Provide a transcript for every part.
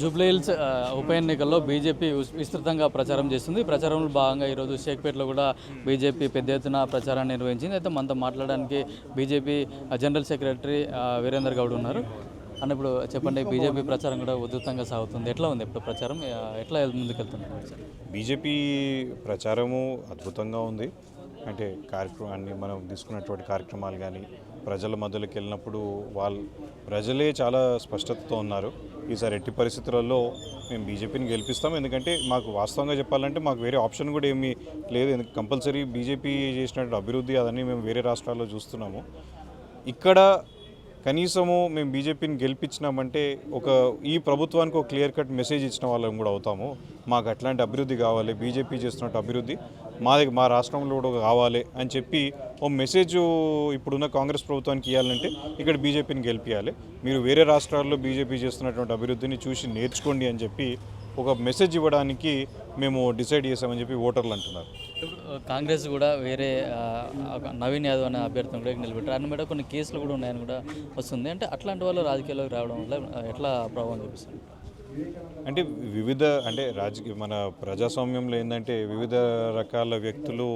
జూబ్లీహిల్స్ ఉప ఎన్నికల్లో బీజేపీ విస్తృతంగా ప్రచారం చేస్తుంది. ప్రచారంలో భాగంగా ఈరోజు షేక్పేటలో కూడా బీజేపీ పెద్ద ఎత్తున ప్రచారాన్ని నిర్వహించింది. అయితే మనతో మాట్లాడడానికి BJP general secretary Virender Goud ఉన్నారు. అని ఇప్పుడు చెప్పండి, బీజేపీ ప్రచారం కూడా ఉధృతంగా సాగుతుంది. ఎట్లా ఉంది ఇప్పుడు ప్రచారం, ఎట్లా ముందుకెళ్తుంది? బీజేపీ ప్రచారము అద్భుతంగా ఉంది. అంటే కార్యక్రమాన్ని మనం తీసుకున్నటువంటి కార్యక్రమాలు కానీ ప్రజల మధ్యలోకి వెళ్ళినప్పుడు ప్రజలే చాలా స్పష్టతతో ఉన్నారు. ఈసారి ఎట్టి పరిస్థితులలో మేము బీజేపీని గెలిపిస్తాం. ఎందుకంటే మాకు వాస్తవంగా చెప్పాలంటే మాకు వేరే ఆప్షన్ కూడా ఏమీ లేదు. కంపల్సరీ బీజేపీ చేసినటువంటి అభివృద్ధి అదన్నీ మేము వేరే రాష్ట్రాల్లో చూస్తున్నాము. ఇక్కడ కనీసము మేము బీజేపీని గెలిపించినామంటే ఈ ప్రభుత్వానికి ఒక క్లియర్ కట్ మెసేజ్ ఇచ్చిన వాళ్ళం కూడా అవుతాము. మాకు అట్లాంటి అభివృద్ధి కావాలి, బీజేపీ చేస్తున్నట్టు అభివృద్ధి మా రాష్ట్రంలో కూడా కావాలి అని చెప్పి ఓ మెసేజ్ ఇప్పుడున్న కాంగ్రెస్ ప్రభుత్వానికి ఇవ్వాలంటే ఇక్కడ బీజేపీని గెలిపించాలి. మీరు వేరే రాష్ట్రాల్లో బీజేపీ చేస్తున్నటువంటి అభివృద్ధిని చూసి నేర్చుకోండి అని చెప్పి ఒక మెసేజ్ ఇవ్వడానికి మేము డిసైడ్ చేసామని చెప్పి ఓటర్లు అంటున్నారు. కాంగ్రెస్ కూడా వేరే నవీన్ యాదవ్ అనే అభ్యర్థిని కూడా నిలబెట్టారు. అన్న మీద కొన్ని కేసులు కూడా ఉన్నాయని కూడా వస్తుంది. అంటే అట్లాంటి వాళ్ళు రాజకీయాల్లోకి రావడం వల్ల ఎట్లా ప్రభావం చూపిస్తుంది? అంటే మన ప్రజాస్వామ్యంలో ఏంటంటే వివిధ రకాల వ్యక్తులు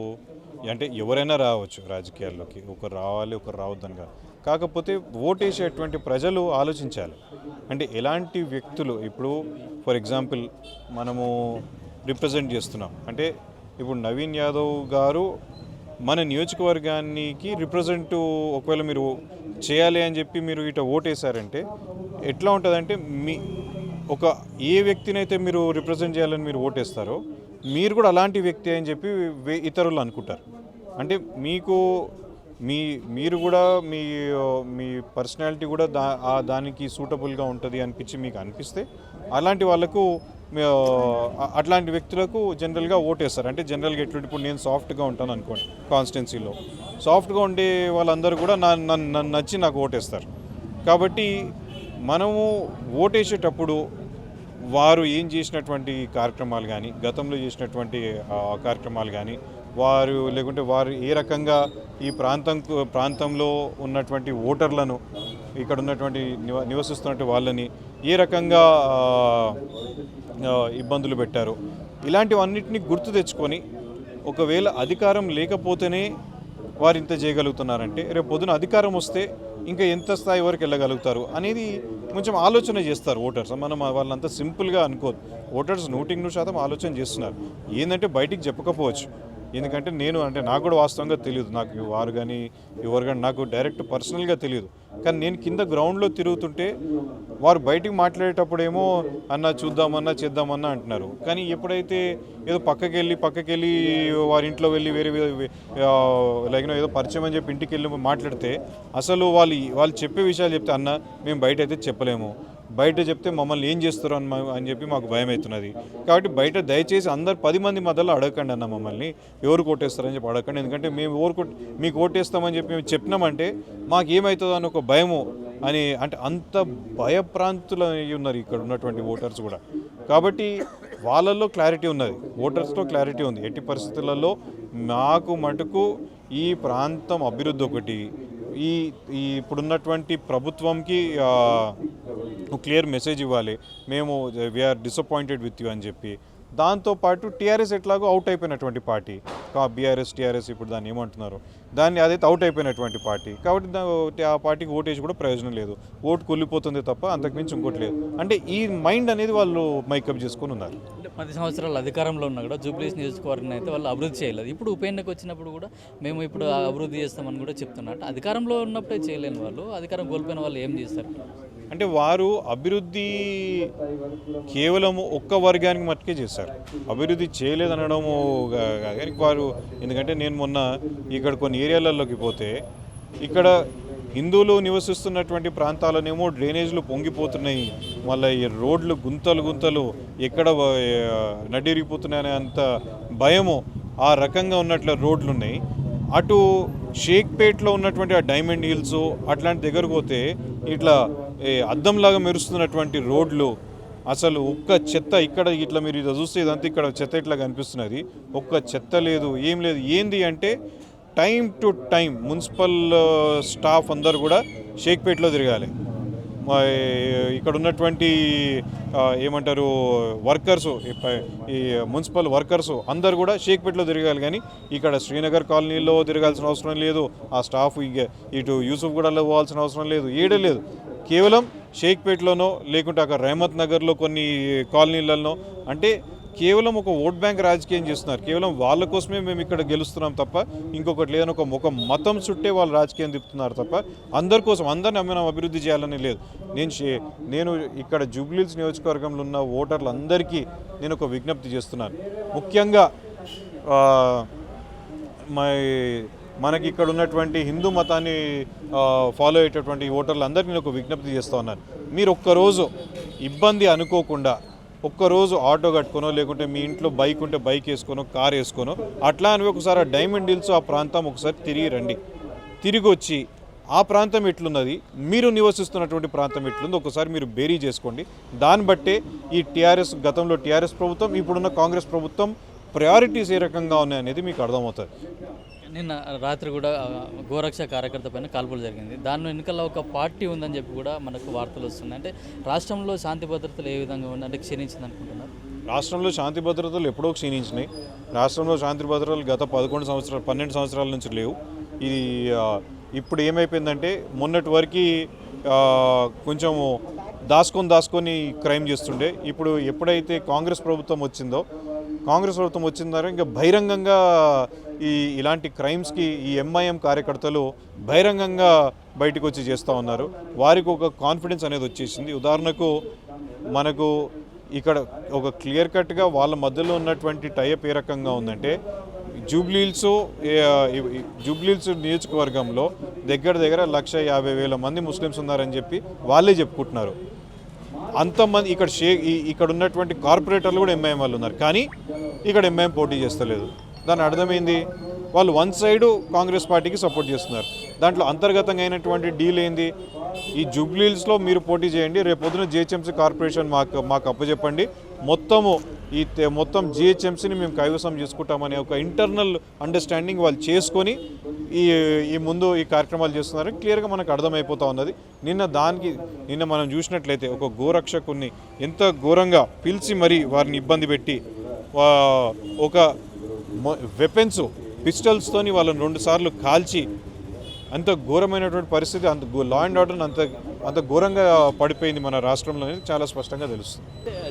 అంటే ఎవరైనా రావచ్చు రాజకీయాల్లోకి, ఒకరు రావాలి ఒకరు రావద్దని కాదు. కాకపోతే ఓటేసేటువంటి ప్రజలు ఆలోచించాలి. అంటే ఎలాంటి వ్యక్తులు, ఇప్పుడు ఫర్ ఎగ్జాంపుల్ మనము రిప్రజెంట్ చేస్తున్నాం అంటే ఇప్పుడు నవీన్ యాదవ్ గారు మన నియోజకవర్గానికి రిప్రజెంట్ ఒకవేళ మీరు చేయాలి అని చెప్పి మీరు ఇట ఓటేశారంటే ఎట్లా ఉంటుందంటే ఏ వ్యక్తినైతే మీరు రిప్రజెంట్ చేయాలని మీరు ఓటేస్తారో మీరు కూడా అలాంటి వ్యక్తి అని చెప్పి ఇతరులు అనుకుంటారు. అంటే మీరు కూడా మీ పర్సనాలిటీ కూడా దానికి సూటబుల్గా ఉంటుంది అనిపించి మీకు అనిపిస్తే అలాంటి వాళ్ళకు అట్లాంటి వ్యక్తులకు జనరల్గా ఓటేస్తారు. అంటే జనరల్గా ఎటువంటి ఇప్పుడు నేను సాఫ్ట్గా ఉంటాను అనుకోండి, కాన్స్టిట్యున్సీలో సాఫ్ట్గా ఉండే వాళ్ళందరూ కూడా నన్ను నచ్చి నాకు ఓటేస్తారు. కాబట్టి మనము ఓటేసేటప్పుడు వారు ఏం చేసినటువంటి కార్యక్రమాలు కానీ, గతంలో చేసినటువంటి కార్యక్రమాలు కానీ, లేకుంటే వారు ఏ రకంగా ఈ ప్రాంతంలో ఉన్నటువంటి ఓటర్లను, ఇక్కడ ఉన్నటువంటి నివసిస్తున్నటువంటి వాళ్ళని ఏ రకంగా ఇబ్బందులు పెట్టారు, ఇలాంటివన్నిటిని గుర్తు తెచ్చుకొని ఒకవేళ అధికారం లేకపోతేనే వారు ఇంత చేయగలుగుతున్నారంటే రేపు పొద్దున అధికారం వస్తే ఇంకా ఎంత స్థాయి వరకు వెళ్ళగలుగుతారు అనేది కొంచెం ఆలోచన చేస్తారు ఓటర్స్. మనం వాళ్ళంతా సింపుల్గా అనుకోదు. ఓటర్స్ 100% ఆలోచన చేస్తున్నారు. ఏంటంటే బయటికి చెప్పకపోవచ్చు, ఎందుకంటే నాకు కూడా వాస్తవంగా తెలియదు. నాకు వారు కానీ ఎవరు కానీ నాకు డైరెక్ట్ పర్సనల్గా తెలియదు. కానీ నేను కింద గ్రౌండ్లో తిరుగుతుంటే వారు బయటికి మాట్లాడేటప్పుడేమో చూద్దామన్నా చేద్దామన్నా అంటున్నారు. కానీ ఎప్పుడైతే ఏదో పక్కకెళ్ళి వారి ఇంట్లో వెళ్ళి వేరే ఏదో పరిచయం అని చెప్పి ఇంటికి వెళ్ళి మాట్లాడితే అసలు వాళ్ళు చెప్పే విషయాలు చెప్తే మేము బయట అయితే చెప్పలేము, బయట చెప్తే మమ్మల్ని ఏం చేస్తారు అని చెప్పి మాకు భయం అవుతున్నది. కాబట్టి బయట దయచేసి అందరు 10 మంది మధ్యలో అడగకండి మమ్మల్ని ఎవరు కొట్టేస్తారని చెప్పి అడగండి. ఎందుకంటే మేము మీకు ఓటేస్తామని చెప్పి మేము చెప్పినామంటే మాకు ఏమవుతుందో అని ఒక భయము అని, అంటే అంత భయప్రాంతులు ఉన్నారు ఇక్కడ ఉన్నటువంటి ఓటర్స్ కూడా. కాబట్టి వాళ్ళల్లో క్లారిటీ ఉన్నది, ఓటర్స్లో క్లారిటీ ఉంది. ఎట్టి పరిస్థితులలో మాకు మటుకు ఈ ప్రాంతం అభివృద్ధి ఒకటి, ఈ ఇప్పుడున్నటువంటి ప్రభుత్వంకి క్లియర్ మెసేజ్ ఇవ్వాలి, మేము వీఆర్ డిసప్పాయింటెడ్ విత్ యూ అని చెప్పి. దాంతోపాటు టీఆర్ఎస్ ఎట్లాగో అవుట్ అయిపోయినటువంటి పార్టీ, టీఆర్ఎస్ ఇప్పుడు దాన్ని ఏమంటున్నారు, అదైతే అవుట్ అయిపోయినటువంటి పార్టీ. కాబట్టి ఆ పార్టీకి ఓటేసి కూడా ప్రయోజనం లేదు, ఓటు కొల్లిపోతుంది తప్ప అంతకుమించి ఇంకోటి లేదు. అంటే ఈ మైండ్ అనేది వాళ్ళు మైకప్ చేసుకొని ఉన్నారు. 10 సంవత్సరాలు అధికారంలో ఉన్నా కూడా జూబ్లీహిల్స్ నియోజకవర్గం అయితే వాళ్ళు అభివృద్ధి చేయలేదు. ఇప్పుడు ఉప ఎన్నిక వచ్చినప్పుడు కూడా మేము ఇప్పుడు అభివృద్ధి చేస్తామని కూడా చెప్తున్నారు. అధికారంలో ఉన్నప్పుడే చేయలేని వాళ్ళు అధికారం కోల్పోయిన వాళ్ళు ఏం చేస్తారు? అంటే వారు అభివృద్ధి కేవలం ఒక్క వర్గానికి మట్టుకే చేశారు, అభివృద్ధి చేయలేదనడము కానీ వారు. ఎందుకంటే నేను మొన్న ఇక్కడ కొన్ని ఏరియాలలోకి పోతే ఇక్కడ హిందువులు నివసిస్తున్నటువంటి ప్రాంతాలనేమో డ్రైనేజ్లు పొంగిపోతున్నాయి, మళ్ళీ ఈ రోడ్లు గుంతలు ఎక్కడ నడిరిగిపోతున్నాయనే అంత భయము, ఆ రకంగా ఉన్నట్లు రోడ్లు ఉన్నాయి. అటు షేక్పేట్లో ఉన్నటువంటి ఆ డైమండ్ హిల్స్ అట్లాంటి దగ్గరకు పోతే ఇట్లా అద్దంలాగా మెరుస్తున్నటువంటి రోడ్లు, అసలు ఒక్క చెత్త ఇక్కడ ఇట్లా మీరు ఇది చూస్తే ఇదంతా ఇక్కడ చెత్త ఇట్లా కనిపిస్తున్నది, ఒక్క చెత్త లేదు, ఏం లేదు. ఏంది అంటే time to time municipal staff అందరు కూడా షేక్పేట్లో తిరగాలి. ఇక్కడ ఉన్నటువంటి ఏమంటారు వర్కర్స్, ఈ మున్సిపల్ వర్కర్స్ అందరు కూడా షేక్పేట్లో తిరగాలి, కానీ ఇక్కడ శ్రీనగర్ కాలనీలో తిరగాల్సిన అవసరం లేదు. ఆ స్టాఫ్ ఇటు యూసుఫ్గూడలో పోవాల్సిన అవసరం లేదు, ఏడే లేదు. కేవలం షేక్పేట్లోనో లేకుంటే అక్కడ రెహమత్ నగర్లో కొన్ని కాలనీలలో అంటే కేవలం ఒక ఓట్ బ్యాంక్ రాజకీయం చేస్తున్నారు. కేవలం వాళ్ళ కోసమే మేము ఇక్కడ గెలుస్తున్నాం తప్ప ఇంకొకటి లేదని ఒక మతం చుట్టే వాళ్ళు రాజకీయం తిప్పుతున్నారు తప్ప అందరి కోసం అందరిని మనం అభివృద్ధి చేయాలని లేదు. నేను ఇక్కడ జూబ్లీహిల్స్ నియోజకవర్గంలో ఉన్న ఓటర్లందరికీ నేను ఒక విజ్ఞప్తి చేస్తున్నాను. ముఖ్యంగా మనకి ఇక్కడ ఉన్నటువంటి హిందూ మతాన్ని ఫాలో అయ్యేటటువంటి ఓటర్లందరికీ నేను ఒక విజ్ఞప్తి చేస్తూ ఉన్నాను. మీరు ఒక్కరోజు ఇబ్బంది అనుకోకుండా ఒక్కరోజు ఆటో కట్టుకోనో లేకుంటే మీ ఇంట్లో బైక్ ఉంటే బైక్ వేసుకోనో కార్ వేసుకోనో అట్లా అని ఒకసారి డైమండ్ హిల్స్ ఆ ప్రాంతం ఒకసారి తిరిగి రండి. తిరిగి వచ్చి ఆ ప్రాంతం ఎట్లున్నది, మీరు నివసిస్తున్నటువంటి ప్రాంతం ఎట్లుంది ఒకసారి మీరు బేరీ చేసుకోండి. దాన్ని బట్టే ఈ గతంలో టీఆర్ఎస్ ప్రభుత్వం, ఇప్పుడున్న కాంగ్రెస్ ప్రభుత్వం ప్రయారిటీస్ ఏ రకంగా ఉన్నాయనేది మీకు అర్థమవుతుంది. నిన్న రాత్రి కూడా గోరక్ష కార్యకర్త పైన కాల్పులు జరిగింది. దాని వెనుకల్లో ఒక పార్టీ ఉందని చెప్పి కూడా మనకు వార్తలు వస్తున్నాయి. అంటే రాష్ట్రంలో శాంతి భద్రతలు ఏ విధంగా ఉంది, అంటే క్షీణించింది అనుకుంటున్నారు? రాష్ట్రంలో శాంతి భద్రతలు ఎప్పుడో క్షీణించినాయి. రాష్ట్రంలో శాంతి భద్రతలు గత 12 సంవత్సరాల నుంచి లేవు. ఇది ఇప్పుడు ఏమైపోయిందంటే మొన్నటి వరకు కొంచెము దాచుకొని క్రైమ్ చేస్తుండే. ఇప్పుడు ఎప్పుడైతే కాంగ్రెస్ ప్రభుత్వం వచ్చిందో ఇంకా బహిరంగంగా ఇలాంటి క్రైమ్స్కి ఈ ఎంఐఎం కార్యకర్తలు బహిరంగంగా బయటకు వచ్చి చేస్తూ ఉన్నారు. వారికి ఒక కాన్ఫిడెన్స్ అనేది వచ్చేసింది. ఉదాహరణకు మనకు ఇక్కడ ఒక క్లియర్ కట్గా వాళ్ళ మధ్యలో ఉన్నటువంటి టైప్ ఏ రకంగా ఉందంటే జూబ్లీహిల్స్ నియోజకవర్గంలో దగ్గర 150,000 మంది ముస్లిమ్స్ ఉన్నారని చెప్పి వాళ్ళే చెప్పుకుంటున్నారు. అంతమంది ఇక్కడ ఉన్నటువంటి కార్పొరేటర్లు కూడా ఎంఐఎం వాళ్ళు ఉన్నారు, కానీ ఇక్కడ ఎంఐఎం పోటీ చేస్తలేదు. దాని అర్థమైంది, వాళ్ళు వన్ సైడు కాంగ్రెస్ పార్టీకి సపోర్ట్ చేస్తున్నారు. దాంట్లో అంతర్గతంగా అయినటువంటి డీల్ ఏంది, ఈ జూబ్లీహిల్స్లో మీరు పోటీ చేయండి, రేపొద్దున జిహెచ్ఎంసీ కార్పొరేషన్ మాకు అప్పచెప్పండి, మొత్తం జిహెచ్ఎంసీని మేము కైవసం చేసుకుంటామనే ఒక ఇంటర్నల్ అండర్స్టాండింగ్ వాళ్ళు చేసుకొని ఈ ముందు ఈ కార్యక్రమాలు చేస్తున్నారని క్లియర్గా మనకు అర్థమైపోతూ ఉన్నది. నిన్న మనం చూసినట్లయితే ఒక గోరక్షకుని ఎంత ఘోరంగా పిలిచి మరీ వారిని ఇబ్బంది పెట్టి ఒక వెపన్స్ పిస్టల్స్తోని వాళ్ళని 2 సార్లు కాల్చి అంత ఘోరమైనటువంటి పరిస్థితి, లా అండ్ ఆర్డర్ అంత ఘోరంగా పడిపోయింది మన రాష్ట్రంలో అనేది చాలా స్పష్టంగా తెలుస్తుంది.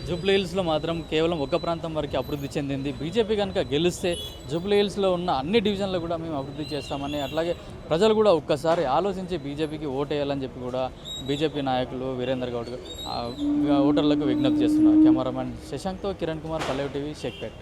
జూబ్లీహిల్స్లో మాత్రం కేవలం ఒక ప్రాంతం వరకు అభివృద్ధి చెందింది. బీజేపీ కనుక గెలిస్తే జూబ్లీహిల్స్లో ఉన్న అన్ని డివిజన్లు కూడా మేము అభివృద్ధి చేస్తామని, అట్లాగే ప్రజలు కూడా ఒక్కసారి ఆలోచించి బీజేపీకి ఓటేయాలని చెప్పి కూడా బీజేపీ నాయకులు వీరేందర్ గౌడ్ ఓటర్లకు విజ్ఞప్తి చేస్తున్నారు. కెమెరామెన్ శశాంక్తో కిరణ్ కుమార్, పల్లవి టీవీ, షేక్పేట్.